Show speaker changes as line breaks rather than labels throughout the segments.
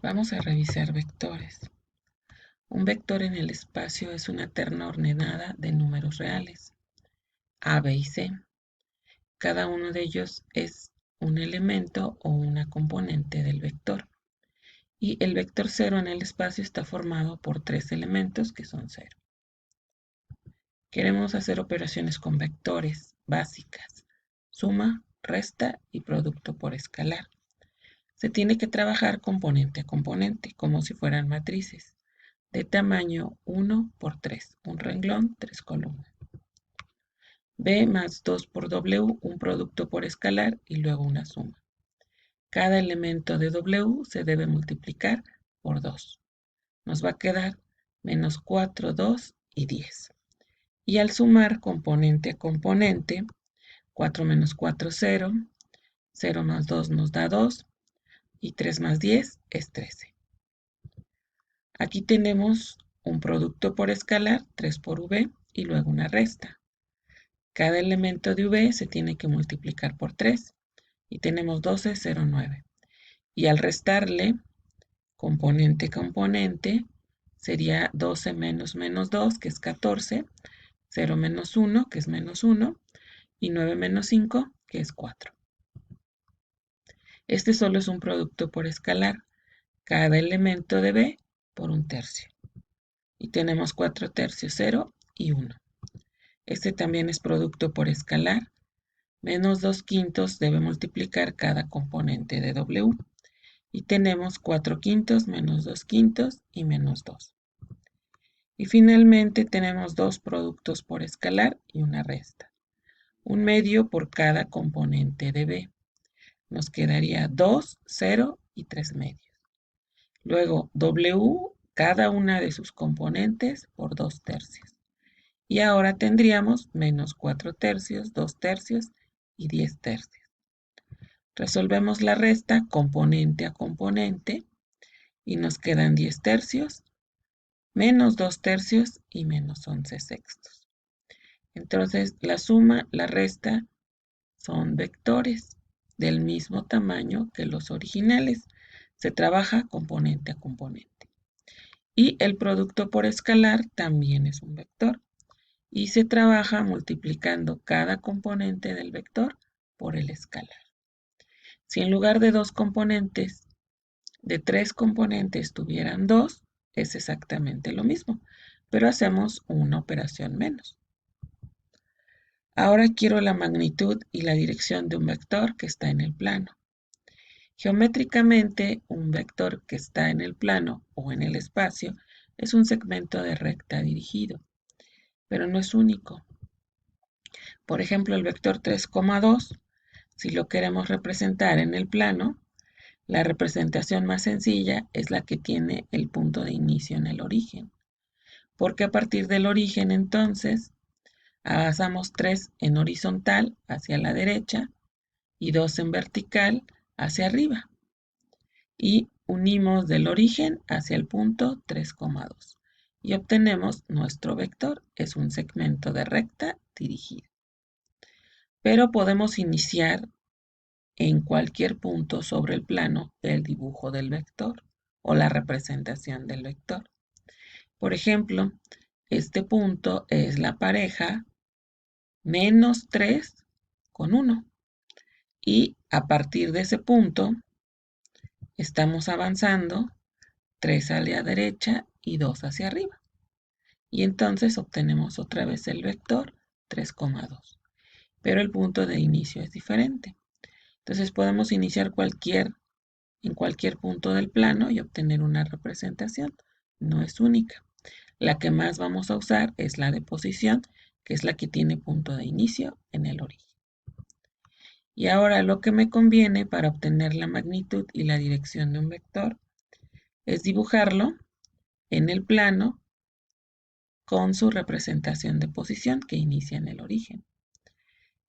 Vamos a revisar vectores. Un vector en el espacio es una terna ordenada de números reales, A, B y C. Cada uno de ellos es un elemento o una componente del vector. Y el vector 0 en el espacio está formado por tres elementos que son 0. Queremos hacer operaciones con vectores básicas: suma, resta y producto por escalar. Se tiene que trabajar componente a componente, como si fueran matrices, de tamaño 1 por 3, un renglón, 3 columnas. B más 2 por W, un producto por escalar y luego una suma. Cada elemento de W se debe multiplicar por 2. Nos va a quedar menos 4, 2 y 10. Y al sumar componente a componente, 4 menos 4, 0, 0 más 2 nos da 2, y 3 más 10 es 13. Aquí tenemos un producto por escalar, 3 por V, y luego una resta. Cada elemento de V se tiene que multiplicar por 3, y tenemos 12, 0, 9. Y al restarle componente a componente, sería 12 menos menos 2, que es 14, 0 menos 1, que es menos 1, y 9 menos 5, que es 4. Este solo es un producto por escalar, cada elemento de B por un tercio. Y tenemos 4 tercios, 0 y 1. Este también es producto por escalar. Menos 2 quintos debe multiplicar cada componente de W. Y tenemos 4 quintos, menos 2 quintos y menos 2. Y finalmente tenemos dos productos por escalar y una resta. Un medio por cada componente de B. Nos quedaría 2, 0 y 3 medios. Luego W, cada una de sus componentes por 2 tercios. Y ahora tendríamos menos 4 tercios, 2 tercios y 10 tercios. Resolvemos la resta componente a componente y nos quedan 10 tercios, menos 2 tercios y menos 11 sextos. Entonces la suma, la resta son vectores del mismo tamaño que los originales. Se trabaja componente a componente. Y el producto por escalar también es un vector. Y se trabaja multiplicando cada componente del vector por el escalar. Si en lugar de dos componentes, de tres componentes tuvieran dos, es exactamente lo mismo, pero hacemos una operación menos. Ahora quiero la magnitud y la dirección de un vector que está en el plano. Geométricamente, un vector que está en el plano o en el espacio es un segmento de recta dirigido, pero no es único. Por ejemplo, el vector 3,2, si lo queremos representar en el plano, la representación más sencilla es la que tiene el punto de inicio en el origen, porque a partir del origen entonces avanzamos 3 en horizontal hacia la derecha y 2 en vertical hacia arriba, y unimos del origen hacia el punto 3,2 y obtenemos nuestro vector, es un segmento de recta dirigida. Pero podemos iniciar en cualquier punto sobre el plano del dibujo del vector o la representación del vector. Por ejemplo, este punto es la pareja menos 3 con 1. Y a partir de ese punto estamos avanzando 3 hacia la derecha y 2 hacia arriba. Y entonces obtenemos otra vez el vector 3,2. Pero el punto de inicio es diferente. Entonces podemos iniciar en cualquier punto del plano y obtener una representación. No es única. La que más vamos a usar es la de posición, que es la que tiene punto de inicio en el origen. Y ahora lo que me conviene para obtener la magnitud y la dirección de un vector es dibujarlo en el plano con su representación de posición que inicia en el origen.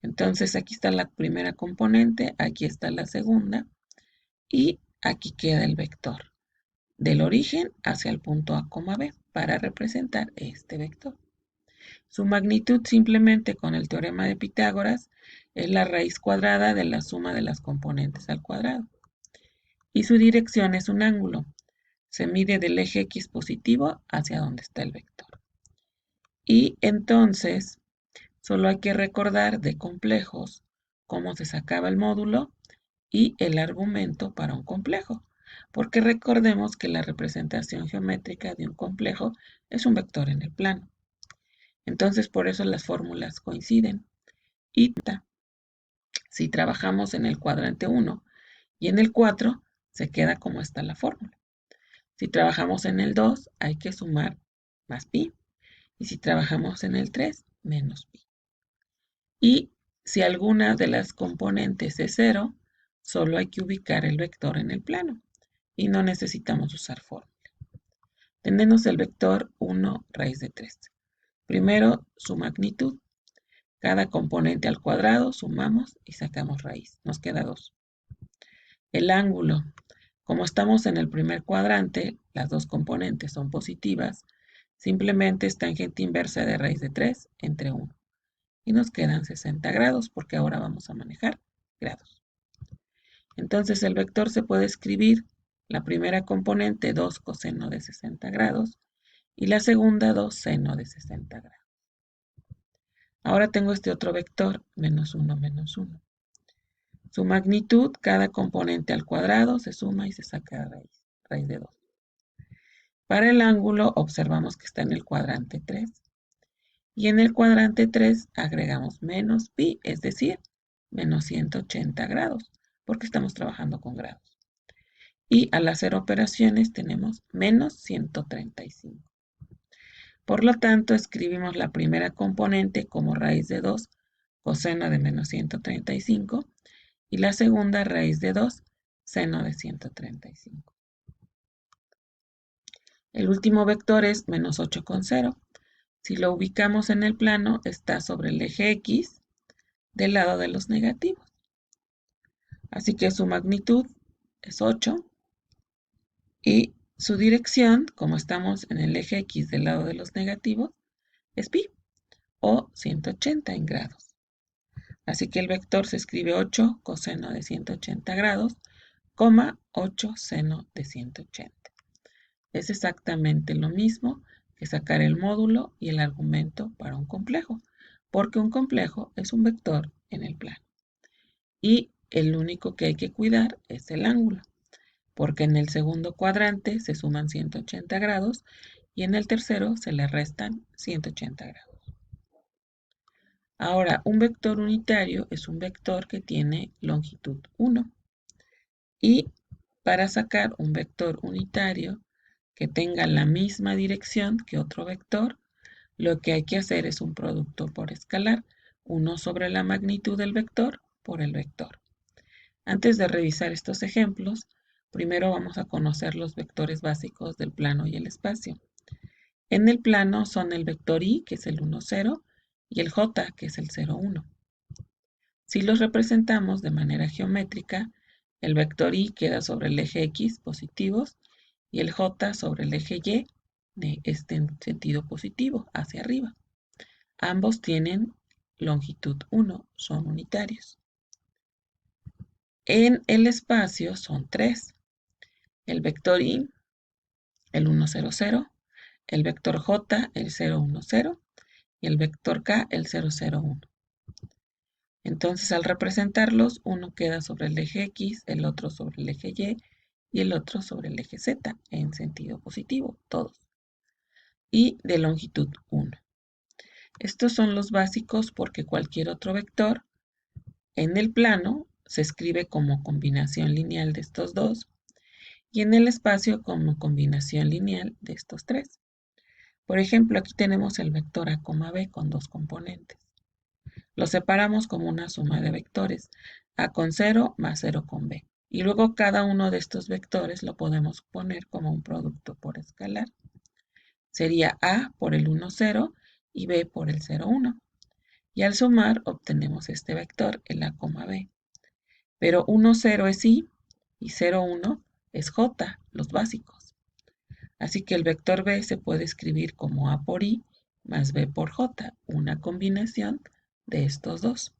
Entonces aquí está la primera componente, aquí está la segunda y aquí queda el vector del origen hacia el punto A, B para representar este vector. Su magnitud simplemente con el teorema de Pitágoras es la raíz cuadrada de la suma de las componentes al cuadrado. Y su dirección es un ángulo. se mide del eje X positivo hacia donde está el vector. Y entonces, solo hay que recordar de complejos cómo se sacaba el módulo y el argumento para un complejo, porque recordemos que la representación geométrica de un complejo es un vector en el plano. Entonces, por eso las fórmulas coinciden. Y si trabajamos en el cuadrante 1 y en el 4, se queda como está la fórmula. Si trabajamos en el 2, hay que sumar más pi. Y si trabajamos en el 3, menos pi. Y si alguna de las componentes es 0, solo hay que ubicar el vector en el plano y no necesitamos usar fórmula. Tenemos el vector 1 raíz de 3. Primero, su magnitud. Cada componente al cuadrado sumamos y sacamos raíz. Nos queda 2. El ángulo. Como estamos en el primer cuadrante, las dos componentes son positivas, simplemente es tangente inversa de raíz de 3 entre 1. Y nos quedan 60 grados porque ahora vamos a manejar grados. Entonces el vector se puede escribir la primera componente 2 coseno de 60 grados y la segunda 2 seno de 60 grados. Ahora tengo este otro vector, menos 1, menos 1. Su magnitud, cada componente al cuadrado se suma y se saca raíz de 2. Para el ángulo observamos que está en el cuadrante 3. Y en el cuadrante 3 agregamos menos pi, es decir, menos 180 grados, porque estamos trabajando con grados. Y al hacer operaciones tenemos menos 135. Por lo tanto, escribimos la primera componente como raíz de 2 coseno de menos 135 y la segunda raíz de 2 seno de 135. El último vector es menos 8,0. Si lo ubicamos en el plano, está sobre el eje X del lado de los negativos. Así que su magnitud es 8 y su dirección, como estamos en el eje X del lado de los negativos, es pi o 180 en grados. Así que el vector se escribe 8 coseno de 180 grados, 8 seno de 180. Es exactamente lo mismo que sacar el módulo y el argumento para un complejo, porque un complejo es un vector en el plano. Y el único que hay que cuidar es el ángulo, porque en el segundo cuadrante se suman 180 grados y en el tercero se le restan 180 grados. Ahora, un vector unitario es un vector que tiene longitud 1. Y para sacar un vector unitario que tenga la misma dirección que otro vector, lo que hay que hacer es un producto por escalar, 1 sobre la magnitud del vector por el vector. Antes de revisar estos ejemplos, primero vamos a conocer los vectores básicos del plano y el espacio. En el plano son el vector i, que es el 1, 0, y el j, que es el 0, 1. Si los representamos de manera geométrica, el vector i queda sobre el eje x positivos y el j sobre el eje y en sentido positivo, hacia arriba. Ambos tienen longitud 1, son unitarios. En el espacio son 3. El vector i, el 1, 0, 0, el vector j, el 0, 1, 0, y el vector k, el 0, 0, 1. Entonces, al representarlos, uno queda sobre el eje X, el otro sobre el eje y el otro sobre el eje Z, en sentido positivo, todos. Y de longitud 1. Estos son los básicos porque cualquier otro vector en el plano se escribe como combinación lineal de estos dos y en el espacio como combinación lineal de estos tres. Por ejemplo, aquí tenemos el vector a, b con dos componentes. Lo separamos como una suma de vectores, a con 0 más 0 con b. Y luego cada uno de estos vectores lo podemos poner como un producto por escalar. Sería a por el 1, 0 y b por el 0, 1. Y al sumar obtenemos este vector, el a, b. Pero 1, 0 es i y 0, 1 es j, los básicos. Así que el vector b se puede escribir como a por i más b por j, una combinación de estos dos.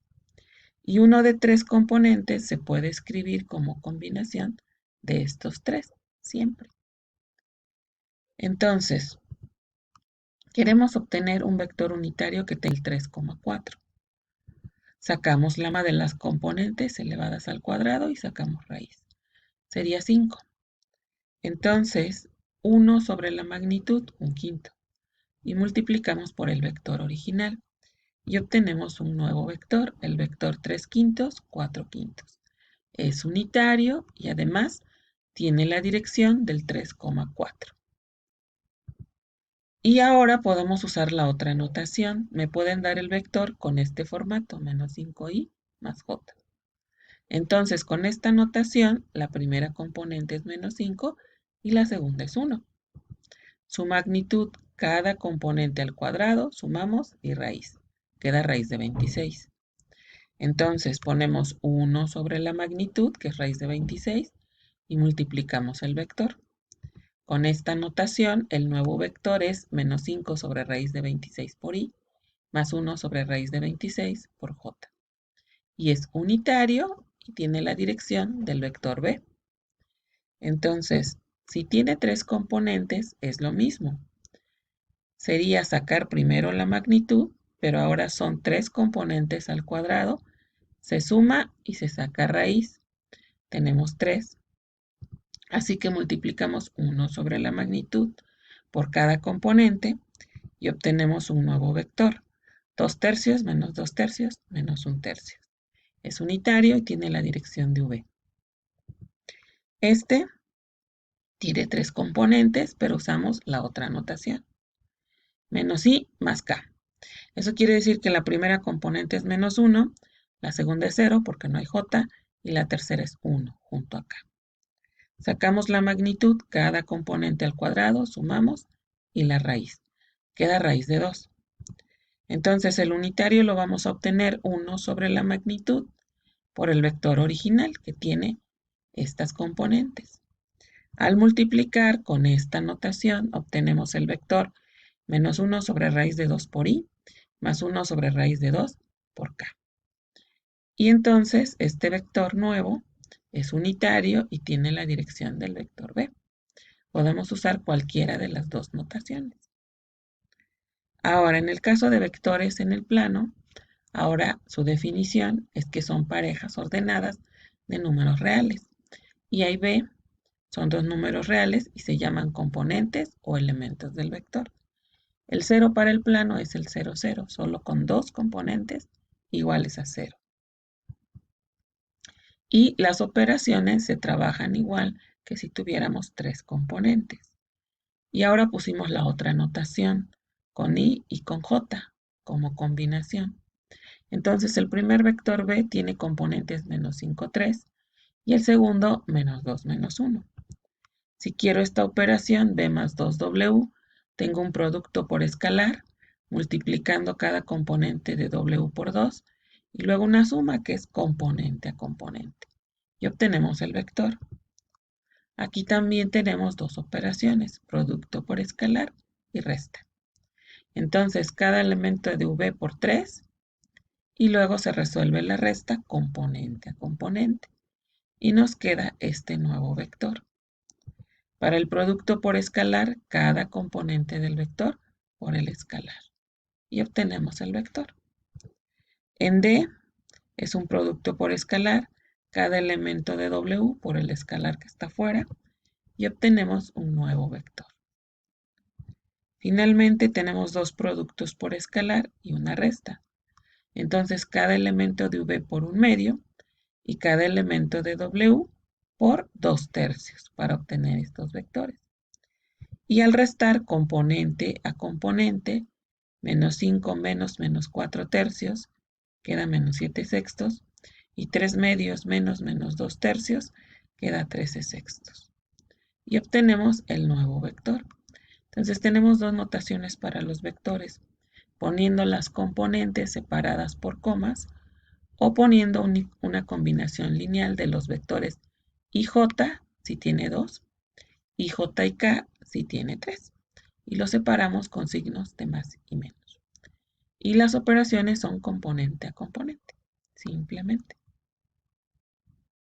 Y uno de tres componentes se puede escribir como combinación de estos tres, siempre. Entonces, queremos obtener un vector unitario que tenga el 3,4. Sacamos la suma de las componentes elevadas al cuadrado y sacamos raíz. Sería 5. Entonces, 1 sobre la magnitud, 1/5. Y multiplicamos por el vector original. Y obtenemos un nuevo vector, el vector 3/5, 4/5. Es unitario y además tiene la dirección del 3,4. Y ahora podemos usar la otra notación. Me pueden dar el vector con este formato, menos 5i más j. Entonces, con esta notación, la primera componente es menos 5 y la segunda es 1. Su magnitud, cada componente al cuadrado, sumamos y raíz. Queda raíz de 26. Entonces ponemos 1 sobre la magnitud, que es raíz de 26, y multiplicamos el vector. Con esta notación, el nuevo vector es menos 5 sobre raíz de 26 por i, más 1 sobre raíz de 26 por j. Y es unitario y tiene la dirección del vector b. Entonces, si tiene 3 componentes, es lo mismo. Sería sacar primero la magnitud, pero ahora son 3 componentes al cuadrado. Se suma y se saca raíz. Tenemos 3. Así que multiplicamos 1 sobre la magnitud por cada componente y obtenemos un nuevo vector. 2/3 menos 2/3 menos 1/3. Es unitario y tiene la dirección de v. Este tiene 3 componentes, pero usamos la otra notación. Menos i más k. Eso quiere decir que la primera componente es menos 1, la segunda es 0 porque no hay j, y la tercera es 1 junto a k. Sacamos la magnitud, cada componente al cuadrado, sumamos, y la raíz. Queda raíz de 2. Entonces el unitario lo vamos a obtener 1 sobre la magnitud por el vector original que tiene estas componentes. Al multiplicar con esta notación obtenemos el vector menos 1 sobre raíz de 2 por i más 1 sobre raíz de 2 por k. Y entonces este vector nuevo es unitario y tiene la dirección del vector b. Podemos usar cualquiera de las dos notaciones. Ahora, en el caso de vectores en el plano, ahora su definición es que son parejas ordenadas de números reales. Y ahí B son dos números reales y se llaman componentes o elementos del vector. El 0 para el plano es el 0, 0, solo con dos componentes iguales a 0. Y las operaciones se trabajan igual que si tuviéramos 3 componentes. Y ahora pusimos la otra notación con i y con j como combinación. Entonces el primer vector b tiene componentes menos 5, 3 y el segundo menos 2, menos 1. Si quiero esta operación b más 2w, tengo un producto por escalar multiplicando cada componente de w por 2 y luego una suma que es componente a componente. Y obtenemos el vector. Aquí también tenemos dos operaciones, producto por escalar y resta. Entonces cada elemento de v por 3 y luego se resuelve la resta componente a componente y nos queda este nuevo vector. Para el producto por escalar, cada componente del vector por el escalar y obtenemos el vector. En D es un producto por escalar, cada elemento de w por el escalar que está afuera y obtenemos un nuevo vector. Finalmente tenemos dos productos por escalar y una resta. Entonces cada elemento de v por 1/2 y cada elemento de w por 2/3 para obtener estos vectores. Y al restar componente a componente, menos 5 menos menos 4/3 queda menos 7/6 y 3/2 menos menos 2/3 queda 13/6. Y obtenemos el nuevo vector. Entonces tenemos dos notaciones para los vectores, poniendo las componentes separadas por comas o poniendo una combinación lineal de los vectores ij si tiene 2 y j y k si tiene 3 y los separamos con signos de más y menos. Y las operaciones son componente a componente, simplemente.